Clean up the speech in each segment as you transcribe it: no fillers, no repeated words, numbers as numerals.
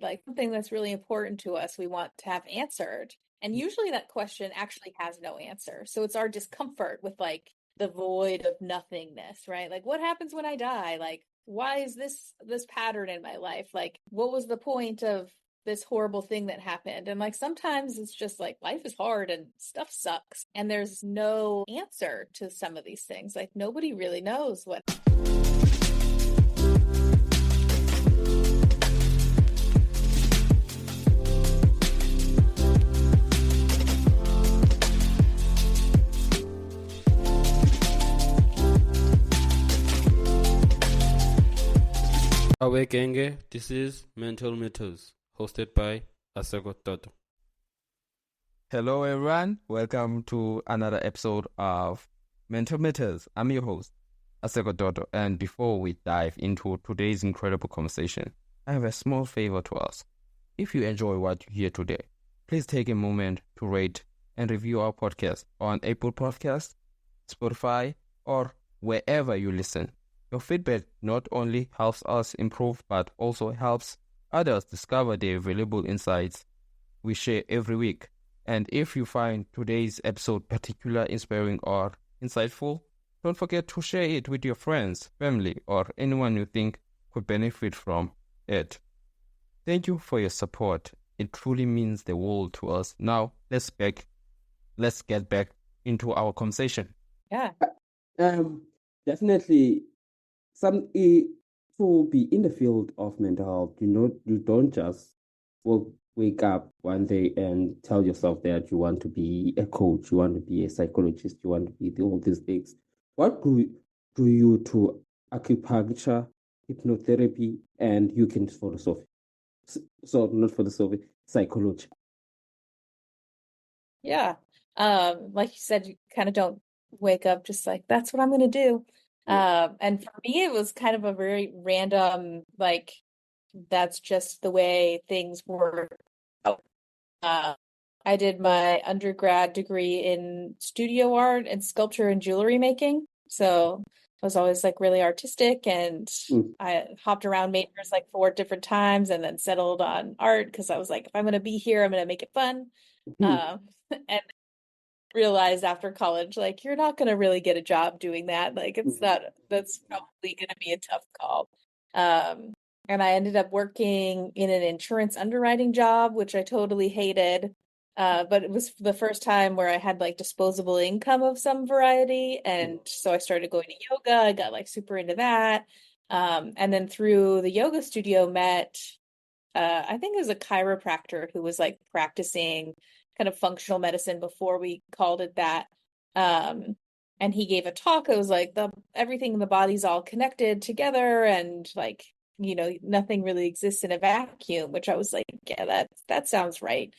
like something that's really important to us, we want to have answered. And usually that question actually has no answer. So it's our discomfort with like the void of nothingness, right? Like what happens when I die? Like why is this pattern in my life? Like what was the point of this horrible thing that happened? And like sometimes it's just like life is hard and stuff sucks and there's no answer to some of these things. Like nobody really knows what. Awe Genge, this is Mental Mythos, hosted by Asekho Toto. Hello everyone, welcome to another episode of Mental Mythos. I'm your host, Asekho Toto, and before we dive into today's incredible conversation, I have a small favor to ask. If you enjoy what you hear today, please take a moment to rate and review our podcast on Apple Podcasts, Spotify, or wherever you listen. Your feedback not only helps us improve, but also helps others discover the valuable insights we share every week. And if you find today's episode particularly inspiring or insightful, don't forget to share it with your friends, family, or anyone you think could benefit from it. Thank you for your support. It truly means the world to us. Now, let's get back into our conversation. Yeah. Definitely. To be in the field of mental health, you don't just wake up one day and tell yourself that you want to be a coach, you want to be a psychologist, you want to be all these things. What drew you to acupuncture, hypnotherapy, and Jungian philosophy? So not philosophy, psychology. Yeah. Like you said, you kind of don't wake up just like, that's what I'm going to do. And for me, it was kind of a very random, like, that's just the way things work. I did my undergrad degree in studio art and sculpture and jewelry making. So I was always like really artistic, and I hopped around majors like 4 different times and then settled on art because I was like, if I'm going to be here, I'm going to make it fun. And realized after college, like, you're not going to really get a job doing that. Like, that's probably going to be a tough call. And I ended up working in an insurance underwriting job, which I totally hated. But it was the first time where I had like disposable income of some variety. And so I started going to yoga. I got like super into that. And then through the yoga studio met, I think it was a chiropractor who was like practicing kind of functional medicine before we called it that. And he gave a talk. It was like everything in the body's all connected together, and like, nothing really exists in a vacuum, which I was like, yeah, that sounds right.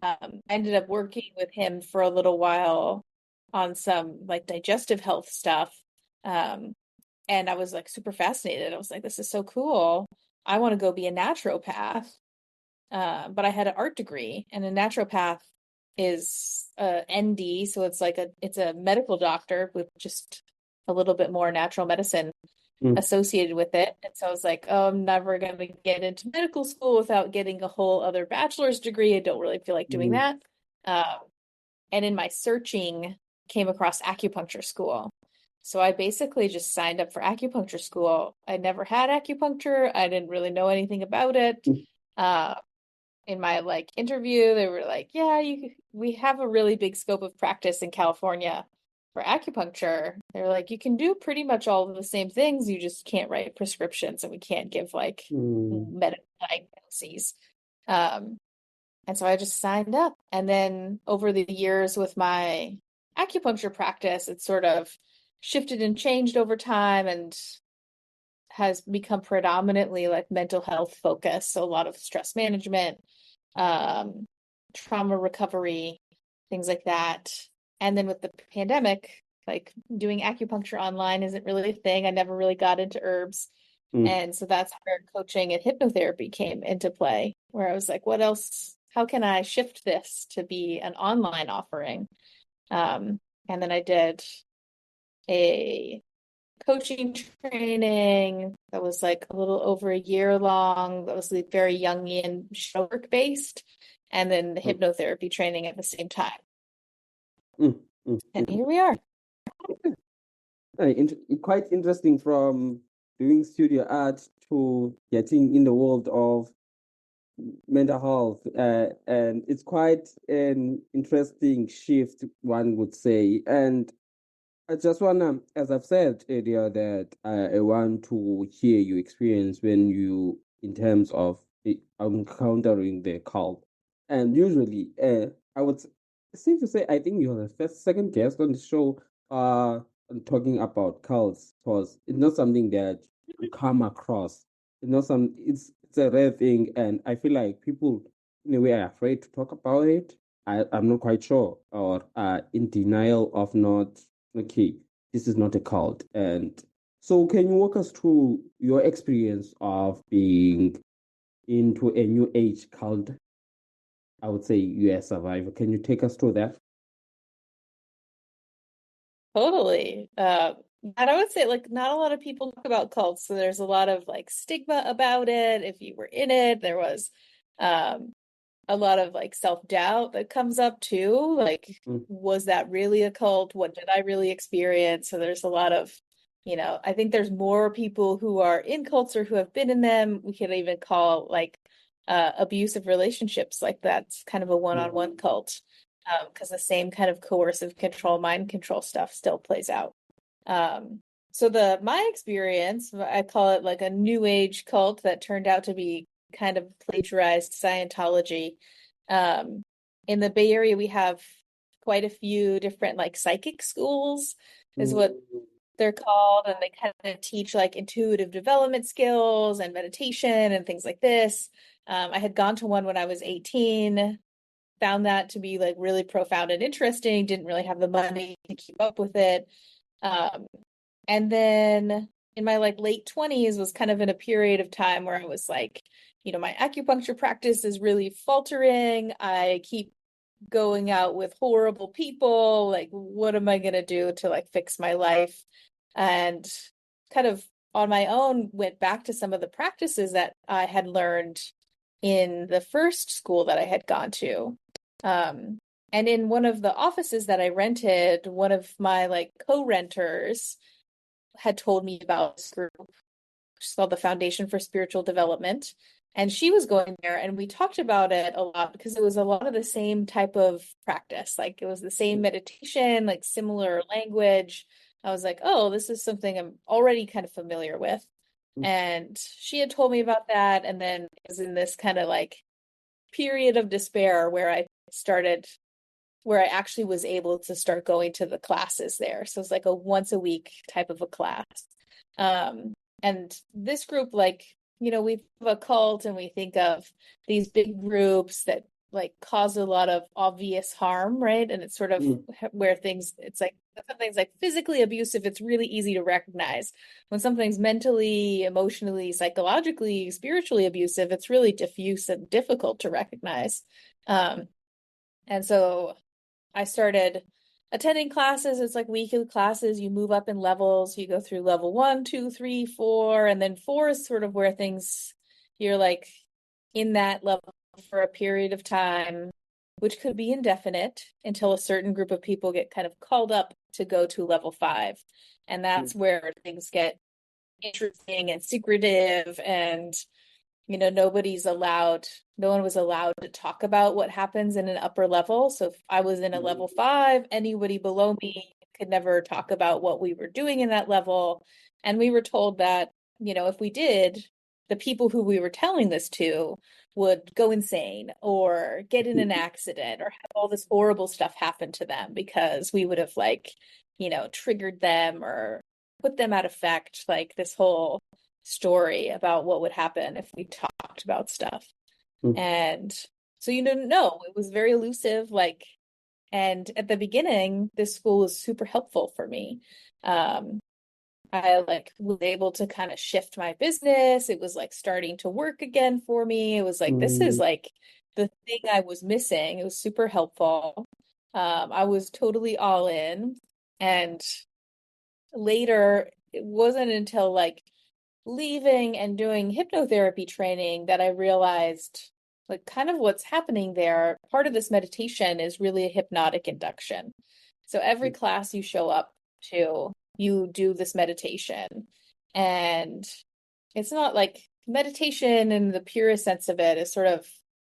I ended up working with him for a little while on some like digestive health stuff. And I was like super fascinated. I was like, this is so cool. I want to go be a naturopath. But I had an art degree, and a naturopath is ND, so it's like it's a medical doctor with just a little bit more natural medicine associated with it. And so I was like, oh, I'm never going to get into medical school without getting a whole other bachelor's degree. I don't really feel like doing that. And in my searching, came across acupuncture school. So I basically just signed up for acupuncture school. I never had acupuncture. I didn't really know anything about it. In my like interview, they were like, yeah, we have a really big scope of practice in California for acupuncture. They're like, you can do pretty much all of the same things. You just can't write prescriptions, and we can't give like medical diagnoses. And so I just signed up. And then over the years with my acupuncture practice, it sort of shifted and changed over time and has become predominantly like mental health focused. So a lot of stress management, trauma recovery, things like that. And then with the pandemic, like doing acupuncture online isn't really a thing. I never really got into herbs. And so that's where coaching and hypnotherapy came into play, where I was like, what else? How can I shift this to be an online offering? And then I did a coaching training that was like a little over a year long. That was like very Jungian shadow work based, and then the hypnotherapy training at the same time. And here we are. Quite interesting from doing studio art to getting in the world of mental health. And it's quite an interesting shift, one would say. And I just want to, as I've said earlier, that I want to hear your experience when you, in terms of encountering the cult. And usually, I would safe to say, I think you're the second guest on the show talking about cults, because it's not something that you come across. It's a rare thing, and I feel like people, in a way, are afraid to talk about it. I'm not quite sure, or in denial of not, okay, this is not a cult. And so can you walk us through your experience of being into a new age cult? I would say you're a survivor. Can you take us through that? Totally. And I would say like not a lot of people talk about cults, so there's a lot of like stigma about it. If you were in it, there was a lot of like self-doubt that comes up too. Like, was that really a cult? What did I really experience? So there's a lot of, I think there's more people who are in cults or who have been in them. We could even call like abusive relationships, like that's kind of a one-on-one cult, because the same kind of coercive control, mind control stuff still plays out. So my experience, I call it like a new age cult that turned out to be kind of plagiarized Scientology. In the Bay Area, we have quite a few different like psychic schools, is what they're called, and they kind of teach like intuitive development skills and meditation and things like this. I had gone to one when I was 18, found that to be like really profound and interesting, didn't really have the money to keep up with it. And then in my like late 20s was kind of in a period of time where I was like, my acupuncture practice is really faltering. I keep going out with horrible people. Like, what am I going to do to like fix my life? And kind of on my own went back to some of the practices that I had learned in the first school that I had gone to. And in one of the offices that I rented, one of my like co-renters had told me about this group, which is called the Foundation for Spiritual Development. And she was going there, and we talked about it a lot because it was a lot of the same type of practice. Like it was the same meditation, like similar language. I was like, oh, this is something I'm already kind of familiar with. And she had told me about that. And then it was in this kind of like period of despair where I actually was able to start going to the classes there. So it's like a once a week type of a class. And this group, like, we have a cult and we think of these big groups that like cause a lot of obvious harm, right? And it's sort of where it's like something's like physically abusive, it's really easy to recognize. When something's mentally, emotionally, psychologically, spiritually abusive, it's really diffuse and difficult to recognize. And so I started attending classes. It's like weekly classes. You move up in levels. You go through level 1, 2, 3, 4, and then 4 is sort of where you're like in that level for a period of time, which could be indefinite until a certain group of people get kind of called up to go to level 5. And that's where things get interesting and secretive, and no one was allowed to talk about what happens in an upper level. So if I was in a level 5, anybody below me could never talk about what we were doing in that level. And we were told that, if we did, the people who we were telling this to would go insane or get in an accident or have all this horrible stuff happen to them because we would have like, triggered them or put them at effect, like this whole story about what would happen if we talked about stuff. And so you didn't know. It was very elusive, and at the beginning, this school was super helpful for me. I was able to kind of shift my business. It was like starting to work again for me. It was like this is like the thing I was missing. It was super helpful. I was totally all in. And later it wasn't until like leaving and doing hypnotherapy training that I realized like kind of what's happening there. Part of this meditation is really a hypnotic induction. So every class you show up to, you do this meditation. And it's not like meditation in the purest sense of it is sort of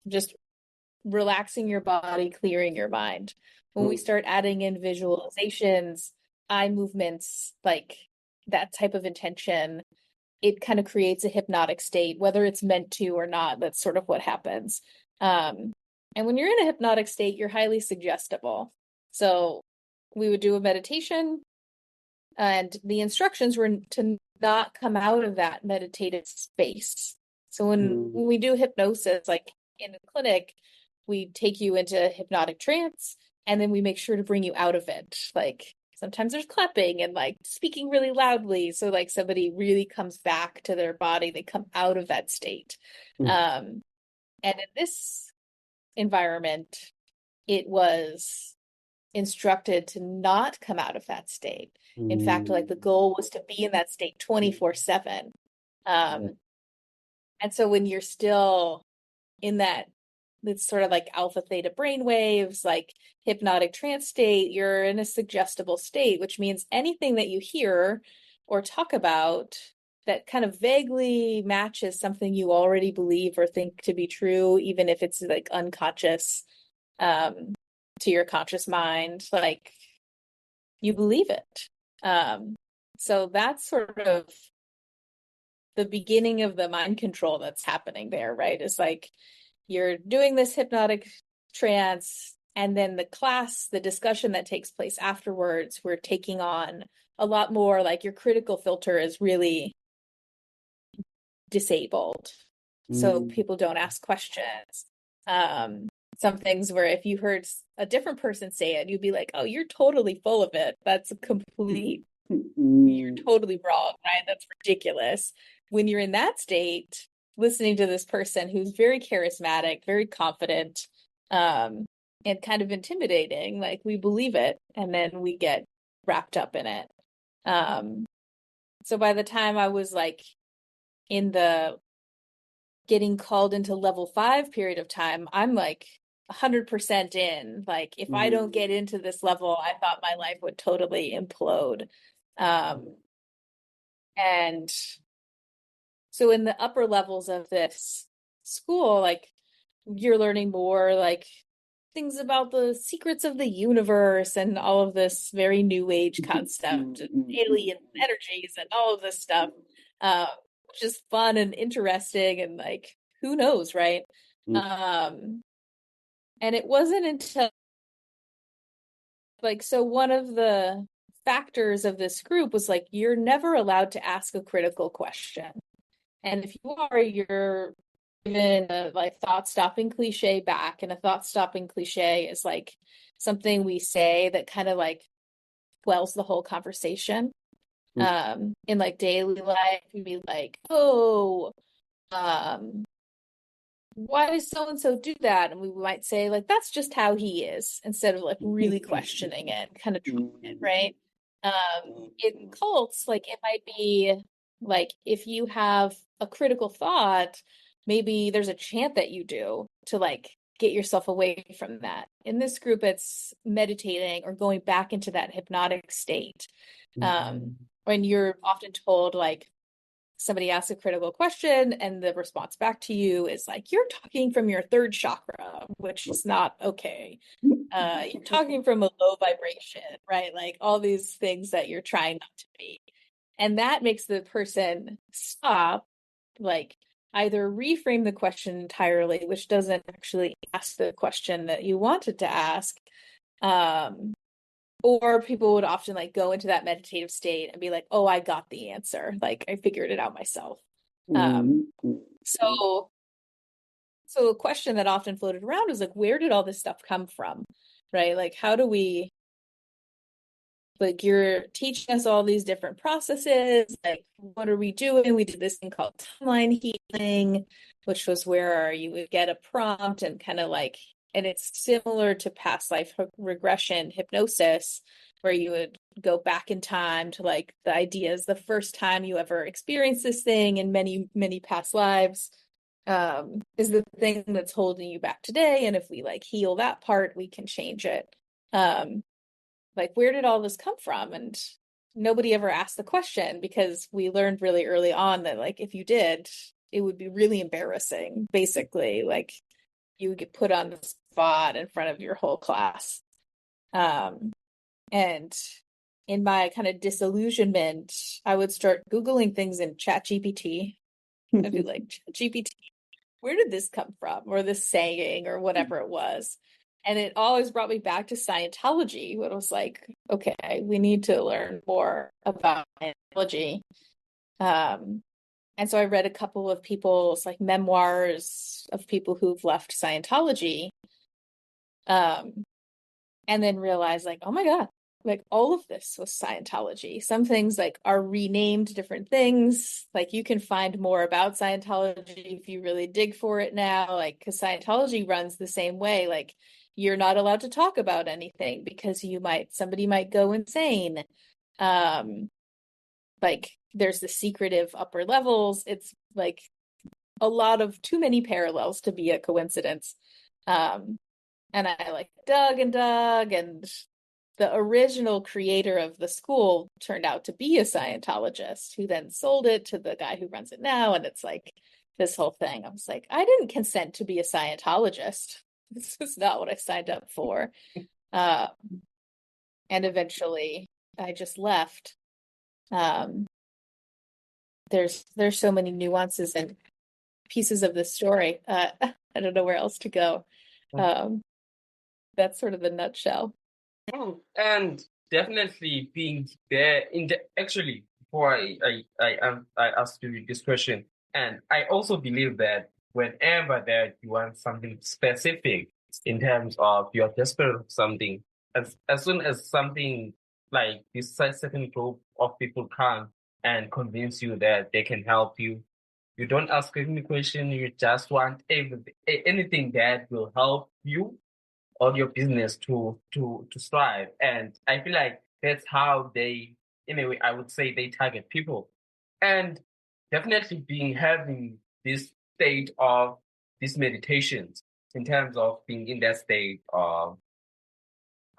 just relaxing your body, clearing your mind. When we start adding in visualizations, eye movements, like that type of intention, it kind of creates a hypnotic state, whether it's meant to or not. That's sort of what happens. And when you're in a hypnotic state, you're highly suggestible. So we would do a meditation, and the instructions were to not come out of that meditative space. So when we do hypnosis, like in a clinic, we take you into hypnotic trance, and then we make sure to bring you out of it. Like sometimes there's clapping and like speaking really loudly. So like somebody really comes back to their body, they come out of that state. And in this environment, it was instructed to not come out of that state. In fact, like the goal was to be in that state 24/7. And so when you're still in that, it's sort of like alpha theta brain waves, like hypnotic trance state, you're in a suggestible state, which means anything that you hear or talk about that kind of vaguely matches something you already believe or think to be true, even if it's like unconscious to your conscious mind, like you believe it. So that's sort of the beginning of the mind control that's happening there, right? It's like you're doing this hypnotic trance, and then the class, the discussion that takes place afterwards, we're taking on a lot more, like your critical filter is really disabled. So people don't ask questions. Some things where if you heard a different person say it, you'd be like, oh, you're totally full of it. That's a complete, you're totally wrong, right? That's ridiculous. When you're in that state, listening to this person who's very charismatic, very confident, and kind of intimidating, like we believe it, and then we get wrapped up in it. So by the time I was like in the getting called into level 5 period of time, I'm like 100% in. Like if I don't get into this level, I thought my life would totally implode. And so in the upper levels of this school, like you're learning more like things about the secrets of the universe and all of this very new age concept and alien energies and all of this stuff, which is fun and interesting and like who knows, right? And it wasn't until like, so one of the factors of this group was like you're never allowed to ask a critical question, and if you are, you're given a like thought stopping cliche back. And a thought stopping cliche is like something we say that kind of like quells the whole conversation. In like daily life, we'd be like, oh, why does so and so do that? And we might say like that's just how he is, instead of like really questioning it, kind of trying it, right? In cults, like it might be like if you have a critical thought, maybe there's a chant that you do to like get yourself away from that. In this group, it's meditating or going back into that hypnotic state. When you're often told like somebody asks a critical question and the response back to you is like, you're talking from your third chakra, which is not okay. You're talking from a low vibration, right? Like all these things that you're trying not to be. And that makes the person stop, like either reframe the question entirely, which doesn't actually ask the question that you wanted to ask. Or people would often like go into that meditative state and be like, oh, I got the answer. Like I figured it out myself. So a question that often floated around was like, where did all this stuff come from? Right? Like, how do we, like, you're teaching us all these different processes. Like, what are we doing? We did this thing called timeline healing, which was where you would get a prompt and kind of like, and it's similar to past life regression hypnosis, where you would go back in time to like the ideas, the first time you ever experienced this thing in many, many past lives, is the thing that's holding you back today. And if we like heal that part, we can change it. Like, where did all this come from? And nobody ever asked the question, because we learned really early on that like if you did, it would be really embarrassing. Basically, like you would get put on the spot in front of your whole class. And in my kind of disillusionment, I would start Googling things in ChatGPT. I'd be like, GPT, where did this come from? Or this saying, or whatever it was. And it always brought me back to Scientology, when it was like, okay, we need to learn more about Scientology. And so I read a couple of people's like memoirs of people who've left Scientology. And then realized like, oh my God, like all of this was Scientology. Some things like are renamed different things. Like you can find more about Scientology if you really dig for it now, like because Scientology runs the same way. Like you're not allowed to talk about anything because somebody might go insane. Like there's the secretive upper levels. It's like a lot of too many parallels to be a coincidence. And I like dug and the original creator of the school turned out to be a Scientologist who then sold it to the guy who runs it now. And it's like this whole thing. I was like, I didn't consent to be a Scientologist. This is not what I signed up for. And eventually I just left. There's so many nuances and pieces of this story. I don't know where else to go. That's sort of the nutshell. And definitely being there actually before I asked you this question, and I also believe that whenever that you want something specific in terms of you're desperate of something, as soon as something like this certain group of people come and convince you that they can help you, you don't ask any question, you just want anything that will help you or your business to strive. And I feel like that's how they, in a way, I would say they target people. And definitely having this state of these meditations in terms of being in that state of,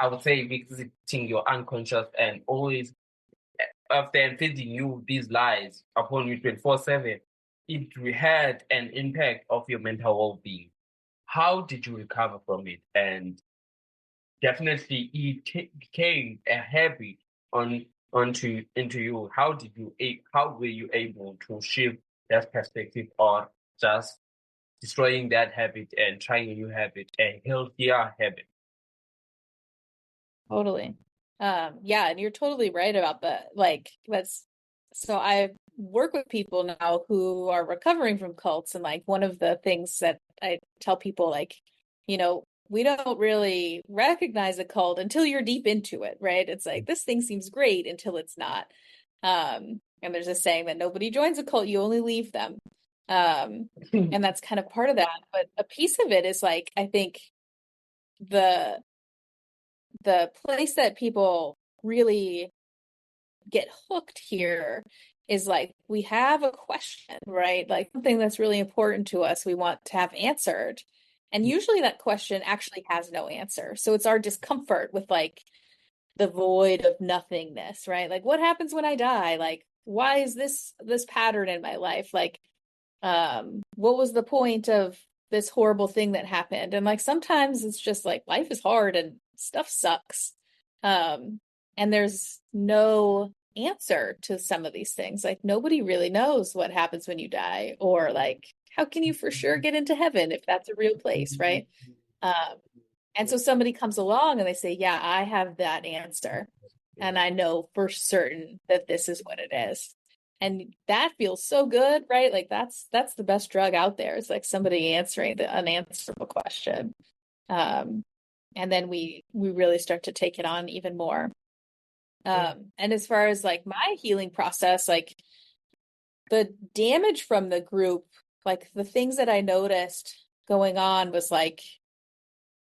I would say, visiting your unconscious and always after feeding you these lies upon you 24/7, it had an impact of your mental well-being. How did you recover from it? And definitely it became a habit into you. How were you able to shift that perspective, or just destroying that habit and trying a new habit, a healthier habit? Totally. Yeah, and you're totally right about that. Like so I work with people now who are recovering from cults, and like one of the things that I tell people, like, we don't really recognize a cult until you're deep into it, right? It's like this thing seems great until it's not. And there's a saying that nobody joins a cult, you only leave them. And that's kind of part of that. But a piece of it is like, I think the place that people really get hooked here is like, we have a question, right? Like something that's really important to us, we want to have answered. And usually that question actually has no answer. So it's our discomfort with like the void of nothingness, right? Like what happens when I die? Like, why is this pattern in my life? Like, what was the point of this horrible thing that happened? And like sometimes it's just like life is hard and stuff sucks. And there's no answer to some of these things. Like nobody really knows what happens when you die, or like how can you for sure get into heaven if that's a real place, right? And so somebody comes along and they say, yeah, I have that answer, and I know for certain that this is what it is. And that feels so good, right? Like that's the best drug out there. It's like somebody answering the unanswerable question. And then we really start to take it on even more. And as far as like my healing process, like the damage from the group, like the things that I noticed going on was like,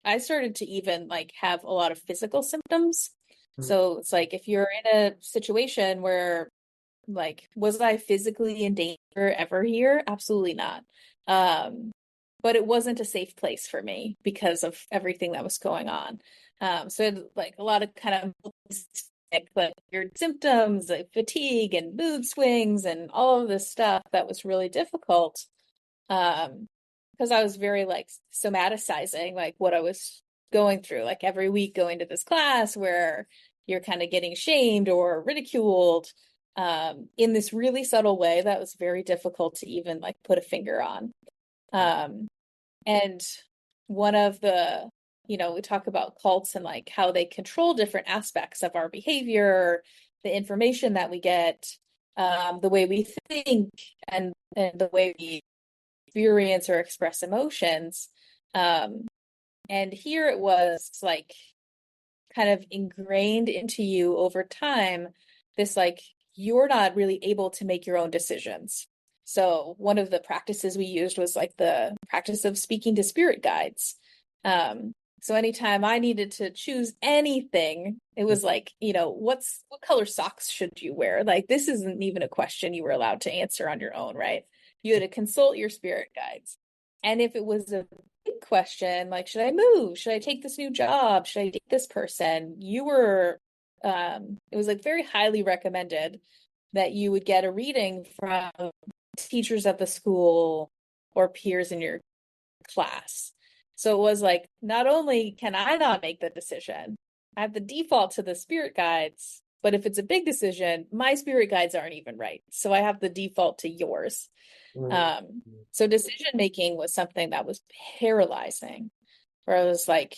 I started to even like have a lot of physical symptoms. So it's like, if you're in a situation where, like, was I physically in danger ever here? Absolutely not. But it wasn't a safe place for me because of everything that was going on. So it, like, a lot of kind of like weird symptoms, like fatigue and mood swings and all of this stuff that was really difficult. Because I was very like somaticizing like what I was going through, like every week going to this class where you're kind of getting shamed or ridiculed in this really subtle way that was very difficult to even like put a finger on. And one of the, we talk about cults and like how they control different aspects of our behavior, the information that we get, the way we think, and the way we experience or express emotions. And here it was like kind of ingrained into you over time, this like, you're not really able to make your own decisions. So one of the practices we used was like the practice of speaking to spirit guides. So anytime I needed to choose anything, it was like, what color socks should you wear? Like, this isn't even a question you were allowed to answer on your own, right? You had to consult your spirit guides. And if it was a big question, like, should I move? Should I take this new job? Should I date this person? It was like very highly recommended that you would get a reading from teachers at the school or peers in your class. So it was like, not only can I not make the decision, I have the default to the spirit guides, but if it's a big decision, my spirit guides aren't even right. So I have the default to yours. So decision making was something that was paralyzing, where I was like,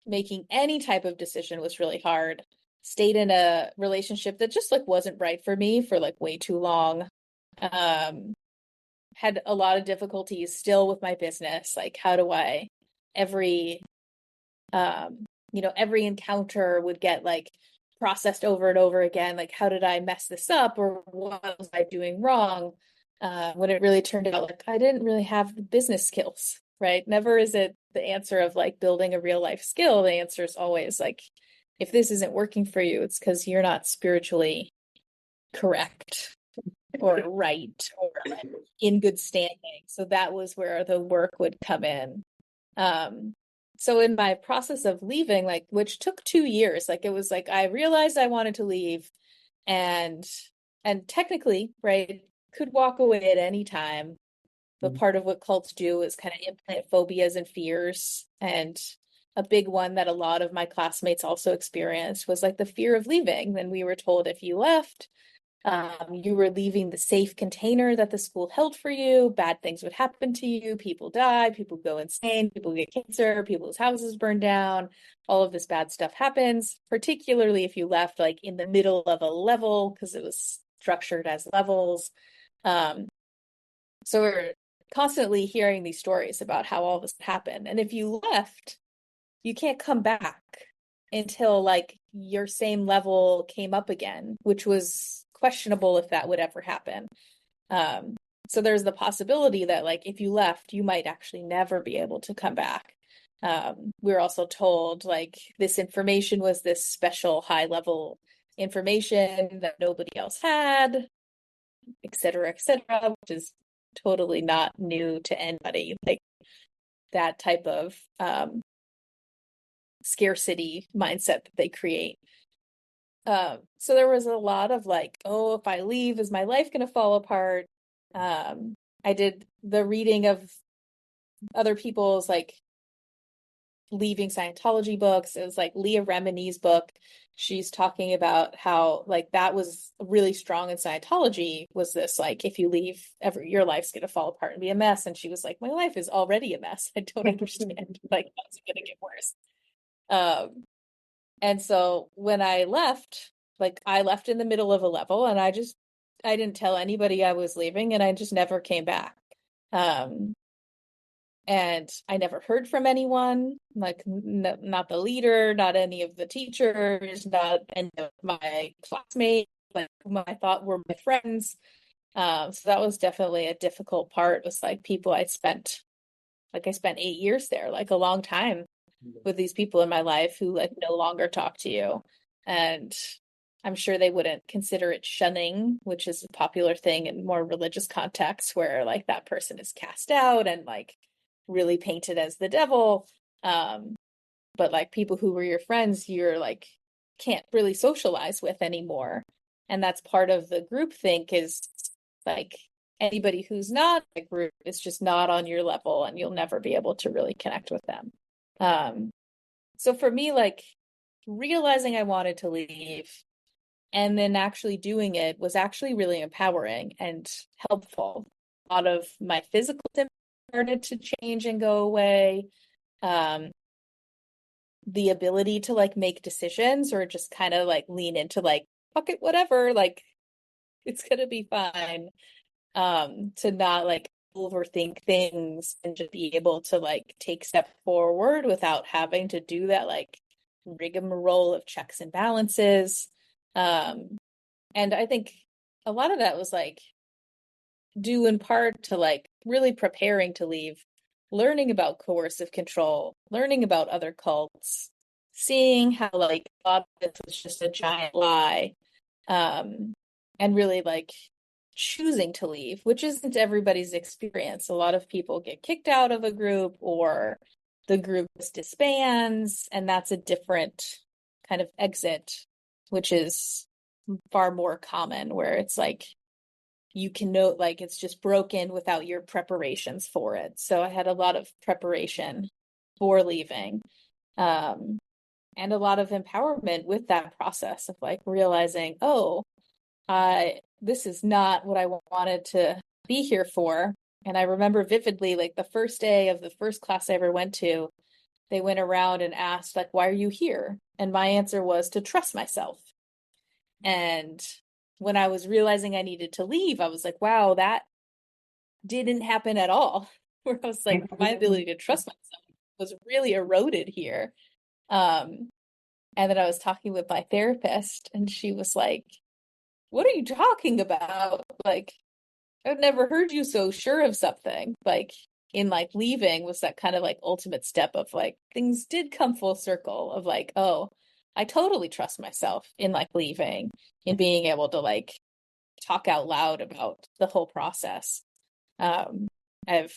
making any type of decision was really hard. Stayed in a relationship that just like wasn't right for me for like way too long. Had a lot of difficulties still with my business. Like, how do I every every encounter would get like processed over and over again. Like, how did I mess this up, or what was I doing wrong? When it really turned out like I didn't really have the business skills, right? Never is it the answer of like building a real life skill. The answer is always like, if this isn't working for you, it's because you're not spiritually correct or right or in good standing. So that was where the work would come in. So in my process of leaving, like, which took 2 years, like, it was like I realized I wanted to leave, and technically, right, could walk away at any time. But part of what cults do is kind of implant phobias and fears. And a big one that a lot of my classmates also experienced was like the fear of leaving. Then we were told if you left, you were leaving the safe container that the school held for you. Bad things would happen to you. People die, people go insane, people get cancer, people's houses burn down. All of this bad stuff happens, particularly if you left like in the middle of a level, because it was structured as levels. So we're constantly hearing these stories about how all this happened. And if you left, you can't come back until like your same level came up again, which was questionable if that would ever happen. So there's the possibility that like if you left, you might actually never be able to come back. We were also told like this information was this special high level information that nobody else had, et cetera, which is totally not new to anybody. Like that type of scarcity mindset that they create. So there was a lot of like, oh, if I leave, is my life going to fall apart? I did the reading of other people's like leaving Scientology books. It was like Leah Remini's book. She's talking about how like that was really strong in Scientology, was this like, if you leave, your life's going to fall apart and be a mess. And she was like, my life is already a mess. I don't understand. Like, how's it going to get worse? And so when I left, like I left in the middle of a level, and I didn't tell anybody I was leaving, and I just never came back. And I never heard from anyone, like not the leader, not any of the teachers, not any of my classmates, like whom I thought were my friends. So that was definitely a difficult part, was like people I spent 8 years there, like a long time with these people in my life who like no longer talk to you. And I'm sure they wouldn't consider it shunning, which is a popular thing in more religious contexts where like that person is cast out and like really painted as the devil. But like people who were your friends, you're like can't really socialize with anymore. And that's part of the group think is like anybody who's not a group is just not on your level and you'll never be able to really connect with them. So for me, like realizing I wanted to leave and then actually doing it was actually really empowering and helpful. A lot of my physical symptoms started to change and go away. The ability to like make decisions or just kind of like lean into like, fuck it, whatever, like it's gonna be fine. To not like overthink things and just be able to like take step forward without having to do that like rigmarole of checks and balances. And I think a lot of that was like due in part to like really preparing to leave, learning about coercive control, learning about other cults, seeing how like a lot of this was just a giant lie, and really like choosing to leave, which isn't everybody's experience. A lot of people get kicked out of a group or the group disbands, and that's a different kind of exit, which is far more common, where it's like you can know like it's just broken without your preparations for it. So I had a lot of preparation for leaving, and a lot of empowerment with that process of like realizing, oh, this is not what I wanted to be here for. And I remember vividly, like the first day of the first class I ever went to, they went around and asked, like, why are you here? And my answer was to trust myself. And when I was realizing I needed to leave, I was like, wow, that didn't happen at all. Where I was like, my ability to trust myself was really eroded here. And then I was talking with my therapist, and she was like, what are you talking about? Like, I've never heard you so sure of something. Like, in like leaving was that kind of like ultimate step of like things did come full circle of like, oh, I totally trust myself in like leaving and being able to like talk out loud about the whole process. I've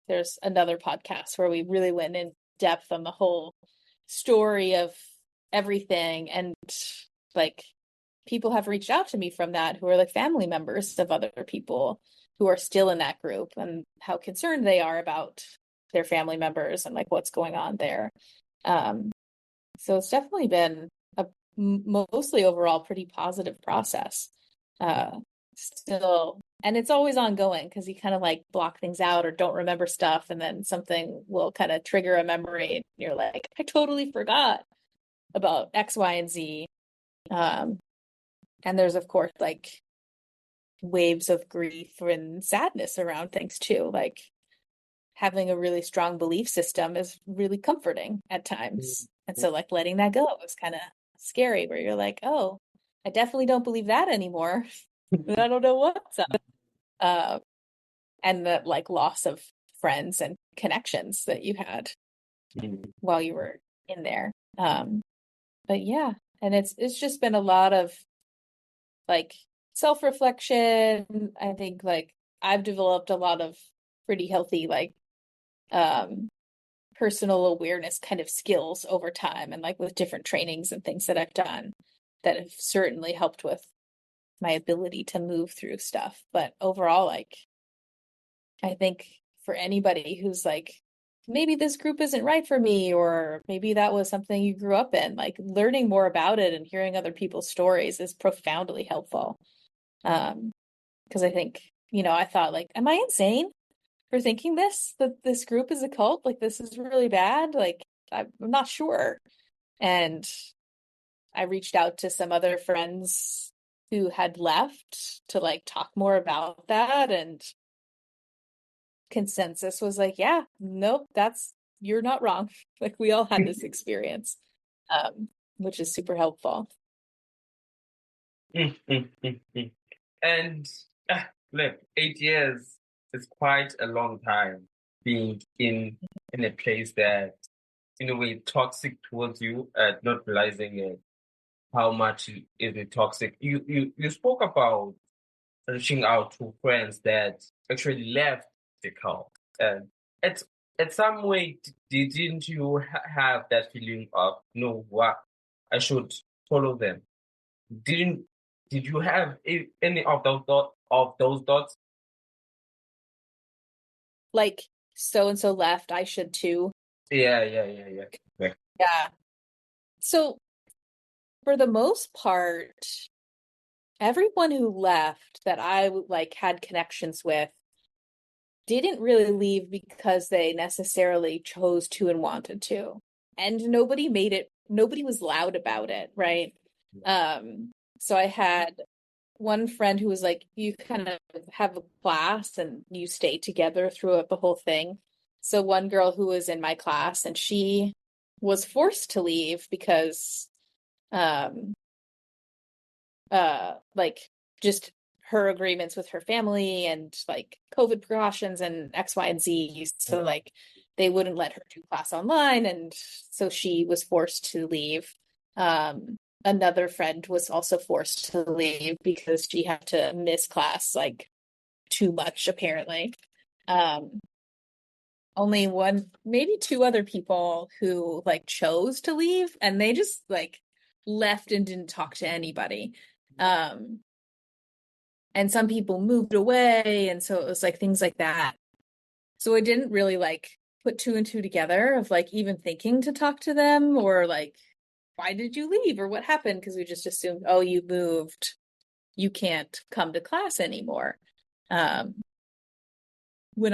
there's another podcast where we really went in depth on the whole story of everything, and like people have reached out to me from that who are like family members of other people who are still in that group and how concerned they are about their family members and like what's going on there. So it's definitely been a mostly overall pretty positive process. Still, and it's always ongoing because you kind of like block things out or don't remember stuff, and then something will kind of trigger a memory and you're like, I totally forgot about X, Y, and Z. And there's of course like waves of grief and sadness around things too. Like having a really strong belief system is really comforting at times. And so like letting that go is kind of scary, where you're like, oh, I definitely don't believe that anymore. I don't know what's up. And the like loss of friends and connections that you had while you were in there. But yeah, and it's just been a lot of like self-reflection. I think like I've developed a lot of pretty healthy like personal awareness kind of skills over time, and like with different trainings and things that I've done that have certainly helped with my ability to move through stuff. But overall, like I think for anybody who's like, maybe this group isn't right for me, or maybe that was something you grew up in, like learning more about it and hearing other people's stories is profoundly helpful. Because I think, I thought like, am I insane for thinking that this group is a cult? Like, this is really bad. Like, I'm not sure. And I reached out to some other friends who had left to like talk more about that, and consensus was like, yeah, nope, you're not wrong. Like we all had this experience, which is super helpful. And look, 8 years is quite a long time being in a place that in a way toxic towards you, not realizing it. how much is it toxic. You spoke about reaching out to friends that actually left the cult, and at some way, didn't you have that feeling of no, what I should follow them? Didn't did you have any of those thoughts? Like, so and so left, I should too. Yeah. Yeah. So for the most part, everyone who left that I like had connections with didn't really leave because they necessarily chose to and wanted to. And nobody was loud about it, right? So I had one friend who was like, you kind of have a class and you stay together throughout the whole thing. So one girl who was in my class, and she was forced to leave because like just her agreements with her family and like COVID precautions and X, Y, and Z. So like they wouldn't let her do class online, and so she was forced to leave. Another friend was also forced to leave because she had to miss class like too much apparently. Only one, maybe two other people who like chose to leave, and they just like left and didn't talk to anybody. And some people moved away, and so it was like things like that. So I didn't really like put two and two together of like even thinking to talk to them or like, why did you leave or what happened? Because we just assumed, oh, you moved, you can't come to class anymore. When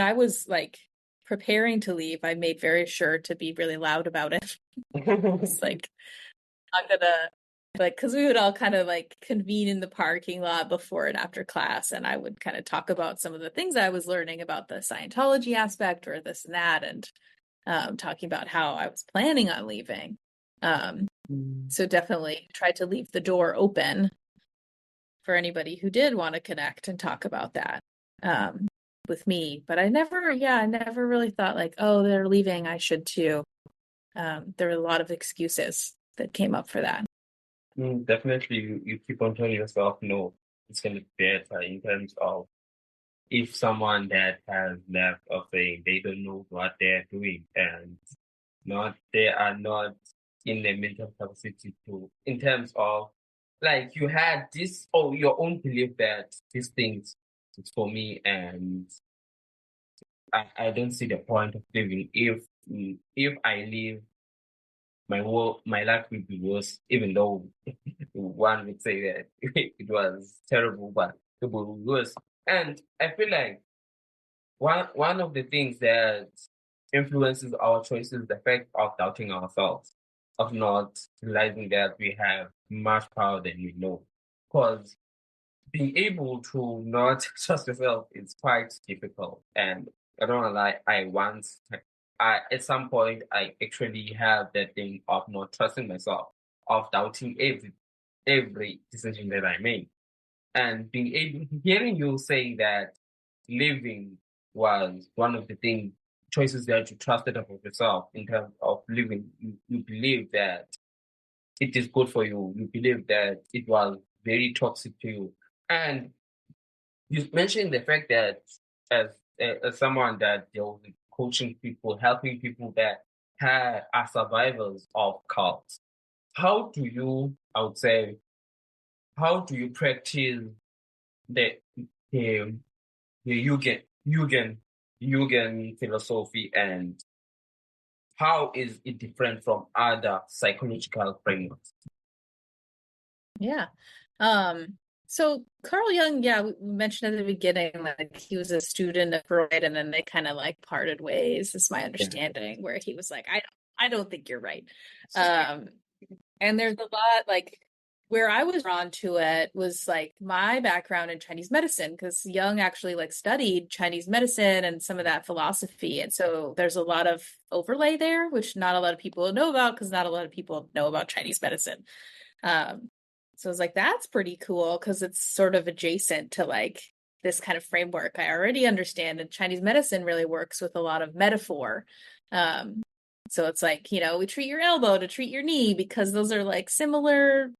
I was like preparing to leave, I made very sure to be really loud about it. It's like, I'm gonna like, because we would all kind of like convene in the parking lot before and after class, and I would kind of talk about some of the things I was learning about the Scientology aspect or this and that, and talking about how I was planning on leaving. So definitely tried to leave the door open for anybody who did want to connect and talk about that with me. But I never really thought like, oh, they're leaving, I should too. There were a lot of excuses that came up for that. Definitely, you keep on telling yourself, no, it's going to be better in terms of if someone that has left or saying they don't know what they're doing and they are not in the mental capacity to, in terms of like you had this or your own belief that these things is for me, and I don't see the point of living if I leave my life will be worse, even though one would say that it was terrible, but it will be worse. And I feel like one of the things that influences our choices is the fact of doubting ourselves, of not realizing that we have much power than we know. Because being able to not trust yourself is quite difficult. And I don't want to lie, at some point, I actually have that thing of not trusting myself, of doubting every decision that I make. And hearing you say that living was one of the choices that you trusted about yourself in terms of living, you believe that it is good for you. You believe that it was very toxic to you. And you mentioned the fact that as someone that deals with coaching people, helping people that are survivors of cults, how do you, I would say, how do you practice the the, the Jungian philosophy, and how is it different from other psychological frameworks? Yeah. So Carl Jung, yeah, we mentioned at the beginning, like he was a student of Freud, and then they kind of like parted ways, is my understanding, where he was like, I don't think you're right. And there's a lot like where I was drawn to it was like my background in Chinese medicine, because Jung actually like studied Chinese medicine and some of that philosophy. And so there's a lot of overlay there, which not a lot of people know about because not a lot of people know about Chinese medicine. So I was like, that's pretty cool because it's sort of adjacent to like this kind of framework I already understand. And Chinese medicine really works with a lot of metaphor. So it's like, we treat your elbow to treat your knee because those are like similar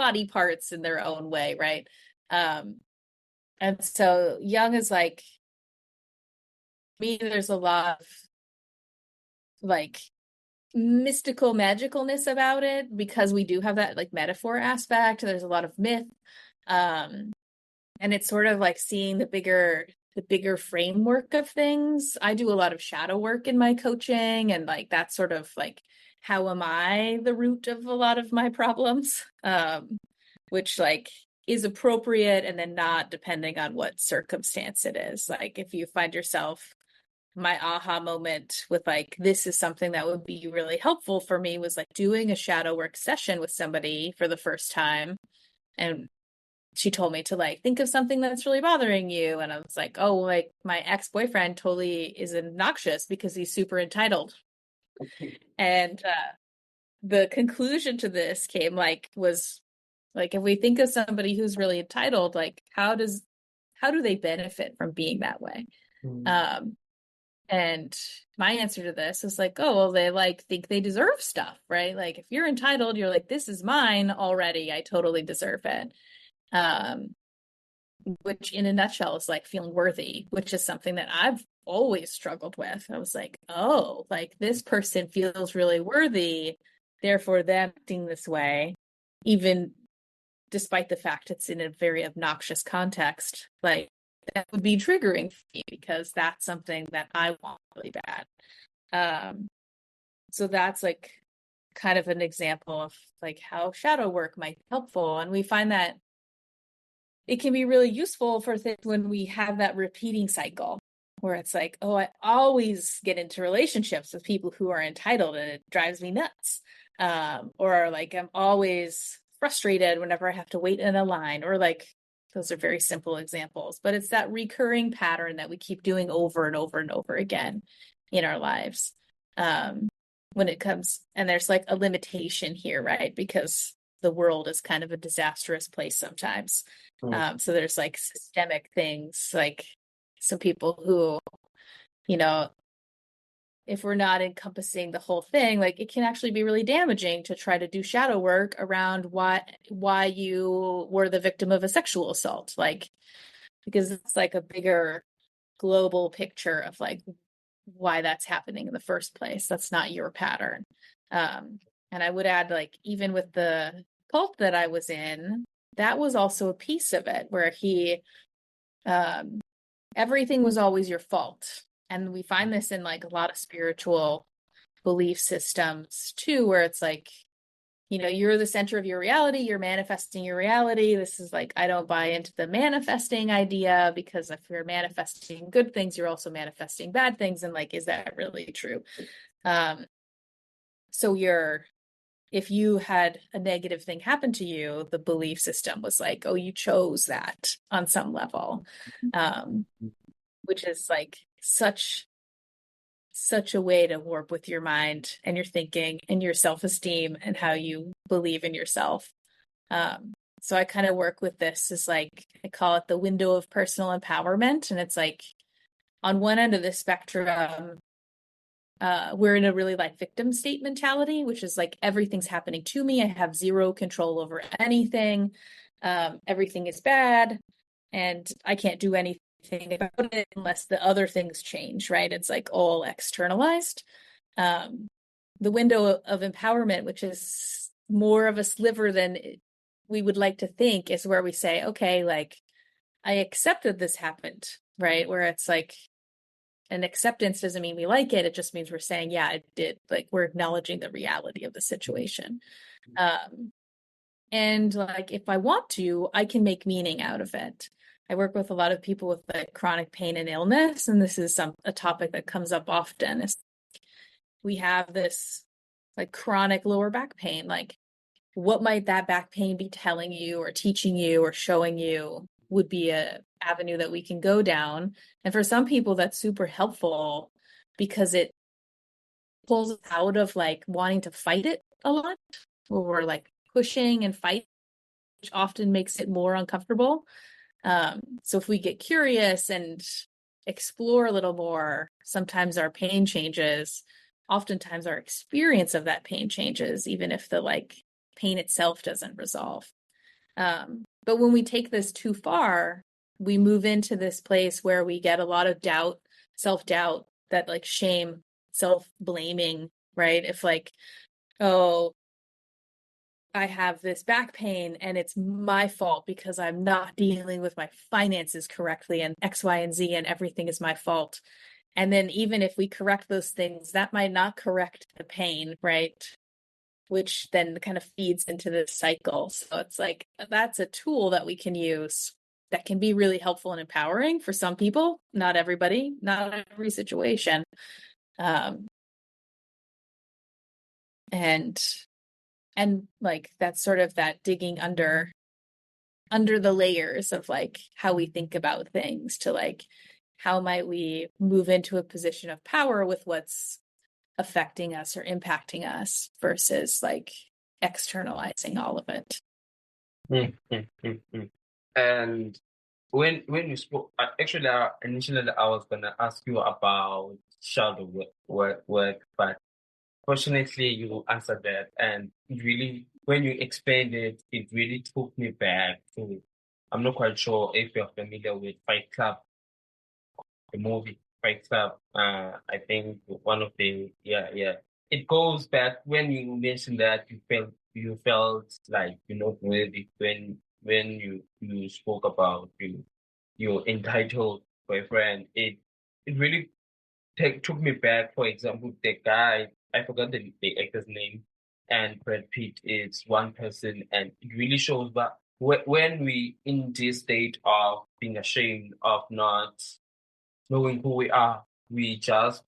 body parts in their own way, right? And so Jung is like, me, there's a lot of like mystical magicalness about it because we do have that like metaphor aspect. There's a lot of myth. And it's sort of like seeing the bigger framework of things. I do a lot of shadow work in my coaching, and like that's sort of like, how am I the root of a lot of my problems? Which like is appropriate and then not depending on what circumstance it is. Like if you find yourself, my aha moment with like, this is something that would be really helpful for me was like doing a shadow work session with somebody for the first time. And she told me to like, think of something that's really bothering you. And I was like, oh, like my ex-boyfriend totally is obnoxious because he's super entitled. And the conclusion to this was like, if we think of somebody who's really entitled, like how do they benefit from being that way? And my answer to this is like, oh, well, they like think they deserve stuff, right? Like if you're entitled, you're like, this is mine already. I totally deserve it. Which in a nutshell is like feeling worthy, which is something that I've always struggled with. I was like, oh, like this person feels really worthy, therefore them acting this way, even despite the fact it's in a very obnoxious context, like that would be triggering for me because that's something that I want really bad. So that's like kind of an example of like how shadow work might be helpful. And we find that it can be really useful for things when we have that repeating cycle where it's like, oh, I always get into relationships with people who are entitled and it drives me nuts. Or like I'm always frustrated whenever I have to wait in a line, or like those are very simple examples, but it's that recurring pattern that we keep doing over and over and over again in our lives. When it comes, and there's like a limitation here, right? Because the world is kind of a disastrous place sometimes. So there's like systemic things, like some people who, you know, if we're not encompassing the whole thing, like it can actually be really damaging to try to do shadow work around why you were the victim of a sexual assault, like, because it's like a bigger global picture of like why that's happening in the first place. That's not your pattern. And I would add, like, even with the cult that I was in, that was also a piece of it where everything was always your fault. And we find this in like a lot of spiritual belief systems too, where it's like, you know, you're the center of your reality, you're manifesting your reality. This is like, I don't buy into the manifesting idea, because if you're manifesting good things, you're also manifesting bad things. And like, is that really true? So if you had a negative thing happen to you, the belief system was like, oh, you chose that on some level, which is like such a way to warp with your mind and your thinking and your self-esteem and how you believe in yourself. So I kind of work with this as like, I call it the window of personal empowerment. And it's like on one end of the spectrum, we're in a really like victim state mentality, which is like everything's happening to me. I have zero control over anything. Everything is bad and I can't do anything about it unless the other things change, right? It's like all externalized. The window of empowerment, which is more of a sliver than we would like to think, is where we say, okay, like I accept that this happened, right? Where it's like, an acceptance doesn't mean we like it. It just means we're saying, yeah, it did. Like we're acknowledging the reality of the situation. And like, if I want to, I can make meaning out of it. I work with a lot of people with like chronic pain and illness, and this is a topic that comes up often. Is we have this like chronic lower back pain. Like, what might that back pain be telling you or teaching you or showing you would be a avenue that we can go down. And for some people, that's super helpful because it pulls out of like wanting to fight it a lot, or we're like pushing and fight, which often makes it more uncomfortable. So if we get curious and explore a little more, sometimes our pain changes. Oftentimes our experience of that pain changes, even if the like pain itself doesn't resolve. But when we take this too far, we move into this place where we get a lot of doubt, self-doubt, that like shame, self-blaming, right? If like, oh, I have this back pain and it's my fault because I'm not dealing with my finances correctly and X, Y, and Z and everything is my fault. And then even if we correct those things, that might not correct the pain, right? Which then kind of feeds into this cycle. So it's like, that's a tool that we can use that can be really helpful and empowering for some people, not everybody, not every situation. And like that's sort of that digging under the layers of like how we think about things to like how might we move into a position of power with what's affecting us or impacting us versus like externalizing all of it. And when you spoke, actually, initially I was gonna ask you about shadow work, but fortunately you answered that, and it really, when you explained it, it really took me back to. I'm not quite sure if you're familiar with Fight Club, the movie Fight Club. I think one of the it goes back when you mentioned that you felt like you're not worthy when you spoke about your entitled boyfriend. It really took me back. For example, the guy, I forgot the actor's name, and Brad Pitt is one person, and it really shows that when we in this state of being ashamed of not knowing who we are, we just,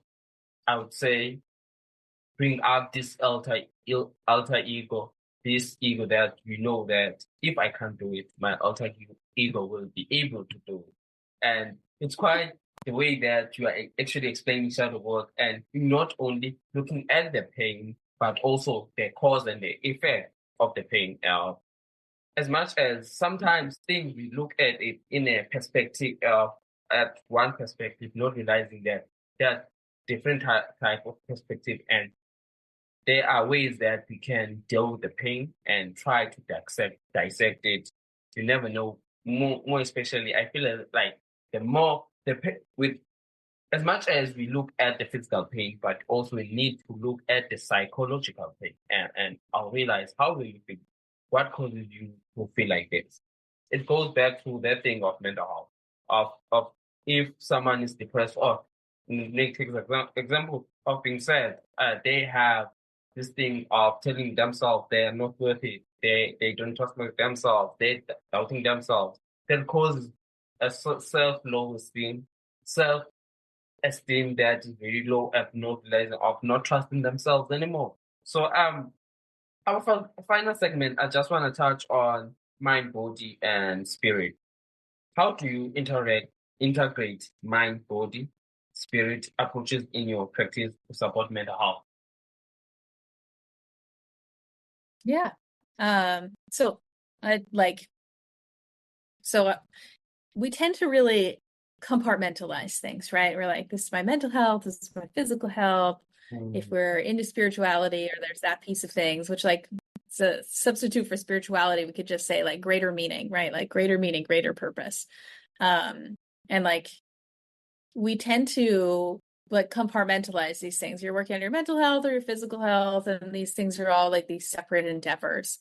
I would say, bring up this alter ego, this ego that we know that if I can't do it, my alter ego will be able to do it. And it's quite the way that you are actually explaining shadow work, and not only looking at the pain, but also the cause and the effect of the pain. As much as sometimes things we look at it in a perspective at one perspective, not realizing that there are different type of perspective, and there are ways that we can deal with the pain and try to dissect it. You never know. More especially, I feel like the more with as much as we look at the physical pain, but also we need to look at the psychological pain, and I'll realize how do you feel, what causes you to feel like this. It goes back to that thing of mental health, of if someone is depressed, or take example of being sad, they have this thing of telling themselves they are not worthy, they don't trust themselves, they doubting themselves, that causes a self-low esteem, self-esteem that is very low, at not realizing of not trusting themselves anymore. So our final segment, I just want to touch on mind, body, and spirit. How do you integrate mind, body, spirit approaches in your practice to support mental health? Yeah. So we tend to really compartmentalize things, right? We're like, this is my mental health, this is my physical health. If we're into spirituality, or there's that piece of things, which like it's a substitute for spirituality, we could just say like greater meaning, right? Like greater meaning, greater purpose. And like we tend to like compartmentalize these things. You're working on your mental health or your physical health, and these things are all like these separate endeavors.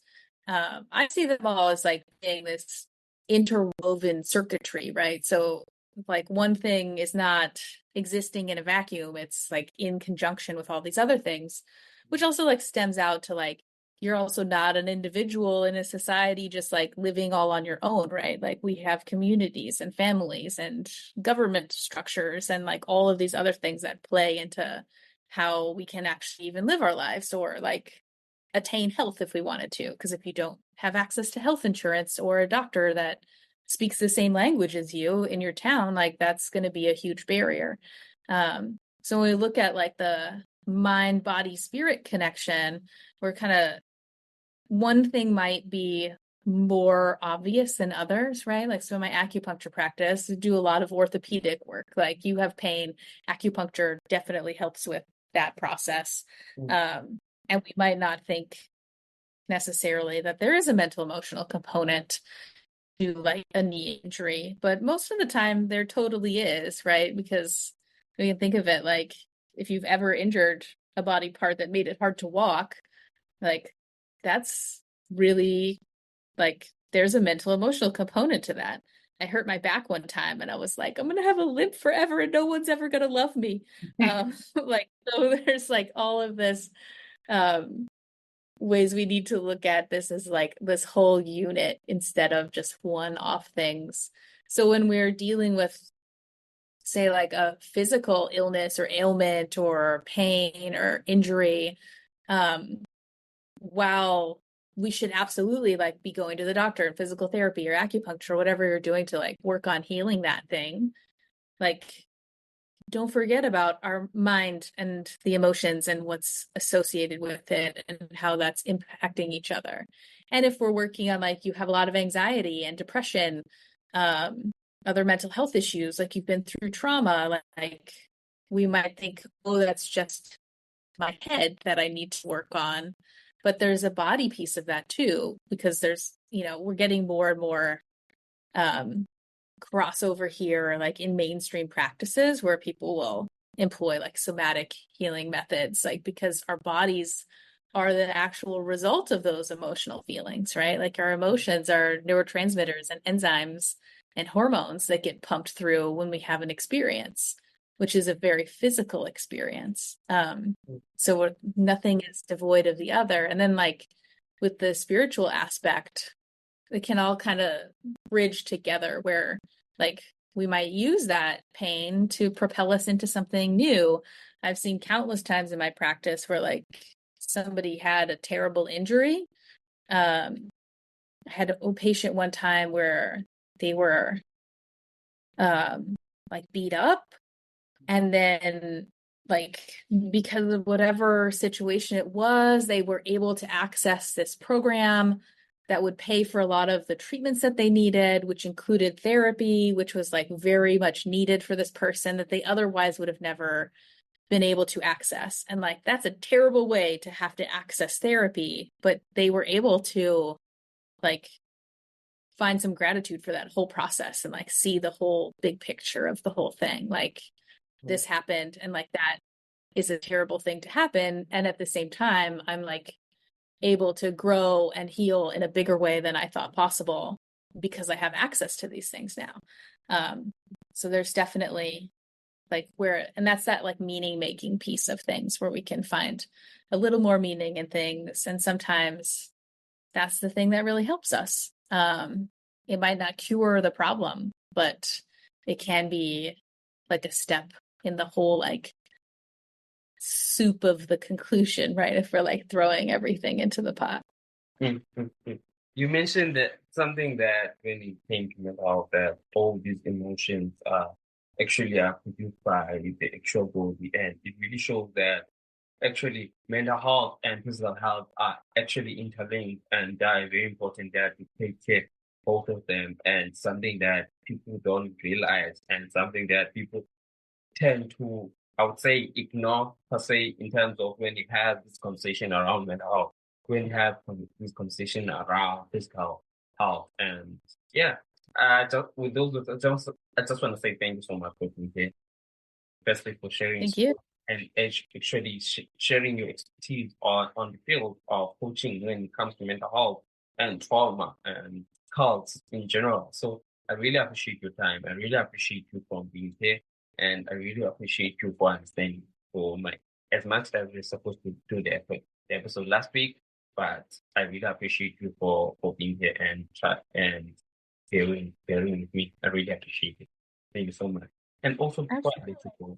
I see them all as like being this interwoven circuitry, right? So like one thing is not existing in a vacuum, it's like in conjunction with all these other things, which also like stems out to like you're also not an individual in a society just like living all on your own, right? Like we have communities and families and government structures and like all of these other things that play into how we can actually even live our lives or like attain health if we wanted to. Because if you don't have access to health insurance or a doctor that speaks the same language as you in your town, like that's going to be a huge barrier. So when we look at like the mind, body, spirit connection, we're kind of, one thing might be more obvious than others, right? Like, so in my acupuncture practice, I do a lot of orthopedic work. Like you have pain, acupuncture definitely helps with that process. And we might not think necessarily that there is a mental emotional component to like a knee injury, but most of the time there totally is, right? Because we can think of it like if you've ever injured a body part that made it hard to walk, like that's really like there's a mental emotional component to that. I hurt my back one time and I was like, I'm gonna have a limp forever and no one's ever gonna love me. Like so there's like all of this ways we need to look at this as like this whole unit instead of just one-off things. So when we're dealing with, say, like a physical illness or ailment or pain or injury, while we should absolutely like be going to the doctor and physical therapy or acupuncture, whatever you're doing to like work on healing that thing, like don't forget about our mind and the emotions and what's associated with it and how that's impacting each other. And if we're working on like you have a lot of anxiety and depression, other mental health issues, like you've been through trauma, like we might think, oh, that's just my head that I need to work on. But there's a body piece of that too, because there's, we're getting more and more crossover here, like in mainstream practices where people will employ like somatic healing methods, like because our bodies are the actual result of those emotional feelings, right? Like our emotions are neurotransmitters and enzymes and hormones that get pumped through when we have an experience, which is a very physical experience. So nothing is devoid of the other. And then like with the spiritual aspect, it can all kind of bridge together where like we might use that pain to propel us into something new. I've seen countless times in my practice where like somebody had a terrible injury. I had a patient one time where they were like beat up, and then like because of whatever situation it was, they were able to access this program that would pay for a lot of the treatments that they needed, which included therapy, which was like very much needed for this person that they otherwise would have never been able to access. And like that's a terrible way to have to access therapy, but they were able to like find some gratitude for that whole process and like see the whole big picture of the whole thing. Like this happened and like that is a terrible thing to happen. And at the same time, I'm like able to grow and heal in a bigger way than I thought possible because I have access to these things now. So there's definitely like and that's that like meaning making piece of things where we can find a little more meaning in things. And sometimes that's the thing that really helps us. It might not cure the problem, but it can be like a step in the whole like soup of the conclusion, right? If we're like throwing everything into the pot. You mentioned that something that really came to me about that all these emotions actually are produced by the actual body, and it really shows that actually mental health and physical health are actually interlinked, and that are very important that we take care of both of them, and something that people don't realize and something that people tend to, I would say, ignore per se in terms of when you have this conversation around mental health, when you have this conversation around physical health. And yeah, just with those, I just want to say thank you so much for being here. Firstly, for sharing. Thank you. And actually sharing your expertise on the field of coaching when it comes to mental health and trauma and cults in general. So I really appreciate your time. I really appreciate you for being here. And I really appreciate you for understanding for as much as we're supposed to do the episode last week, but I really appreciate you for being here and bearing with me. I really appreciate it. Thank you so much. And also before I let you go,